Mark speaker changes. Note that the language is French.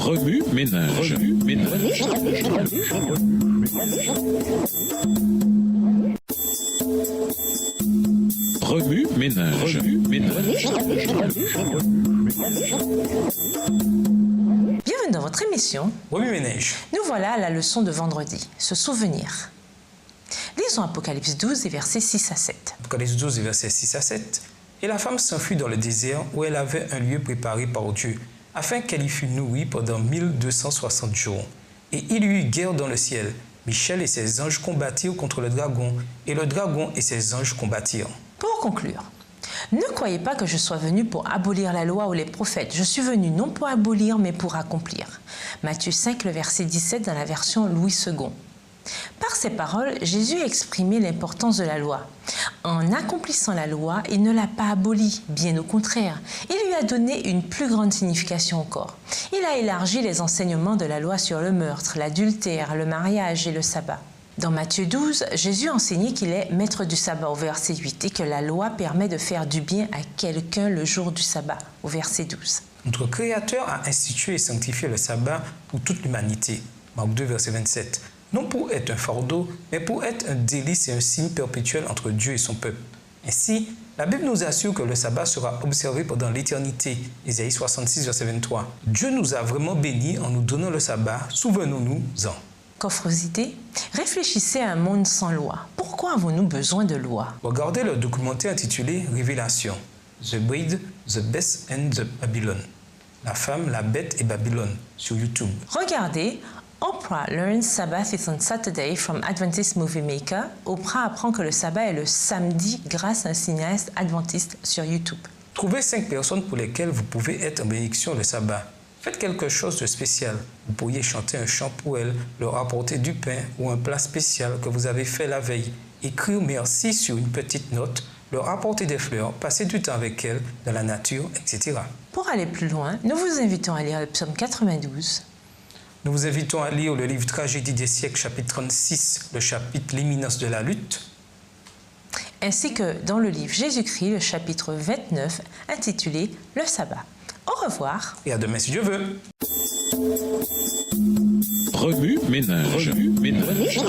Speaker 1: Remue ménage. Remue ménage.
Speaker 2: Bienvenue dans votre émission.
Speaker 3: Remue ménage.
Speaker 2: Nous voilà à la leçon de vendredi, se souvenir. Lisons Apocalypse 12 et versets 6 à 7.
Speaker 3: Apocalypse 12 et versets 6 à 7. Et la femme s'enfuit dans le désert où elle avait un lieu préparé par Dieu, afin qu'elle y fût nourrie pendant 1260 jours. Et il y eut guerre dans le ciel. Michel et ses anges combattirent contre le dragon, et le dragon et ses anges combattirent.
Speaker 2: Pour conclure, ne croyez pas que je sois venu pour abolir la loi ou les prophètes. Je suis venu non pour abolir, mais pour accomplir. Matthieu 5, le verset 17 dans la version Louis II. Par ces paroles, Jésus a exprimé l'importance de la loi. En accomplissant la loi, il ne l'a pas abolie, bien au contraire. Il lui a donné une plus grande signification encore. Il a élargi les enseignements de la loi sur le meurtre, l'adultère, le mariage et le sabbat. Dans Matthieu 12, Jésus enseignait qu'il est maître du sabbat au verset 8 et que la loi permet de faire du bien à quelqu'un le jour du sabbat au verset 12.
Speaker 3: Notre Créateur a institué et sanctifié le sabbat pour toute l'humanité. Marc 2, verset 27. Non pour être un fardeau, mais pour être un délice et un signe perpétuel entre Dieu et son peuple. Ainsi, la Bible nous assure que le sabbat sera observé pendant l'éternité. Ésaïe 66, verset 23. Dieu nous a vraiment bénis en nous donnant le sabbat, souvenons-nous-en.
Speaker 2: Qu'offre idées? Réfléchissez à un monde sans loi. Pourquoi avons-nous besoin de loi?
Speaker 3: Regardez le documentaire intitulé Révélation, The Bride, The Beast and the Babylon. La femme, la bête et Babylone sur YouTube.
Speaker 2: Regardez Oprah learns Sabbath is on Saturday from Adventist Movie Maker. Oprah apprend que le sabbat est le samedi grâce à un cinéaste adventiste sur YouTube.
Speaker 3: Trouvez 5 personnes pour lesquelles vous pouvez être en bénédiction le sabbat. Faites quelque chose de spécial. Vous pourriez chanter un chant pour elles, leur apporter du pain ou un plat spécial que vous avez fait la veille. Écrire merci sur une petite note, leur apporter des fleurs, passer du temps avec elles, dans la nature, etc.
Speaker 2: Pour aller plus loin, nous vous invitons à lire le psaume 92.
Speaker 3: Nous vous invitons à lire le livre Tragédie des siècles, chapitre 36, le chapitre L'imminence de la lutte.
Speaker 2: Ainsi que dans le livre Jésus-Christ, le chapitre 29, intitulé Le sabbat. Au revoir.
Speaker 3: Et à demain si Dieu veut.
Speaker 1: Remue ménage. Remue ménage.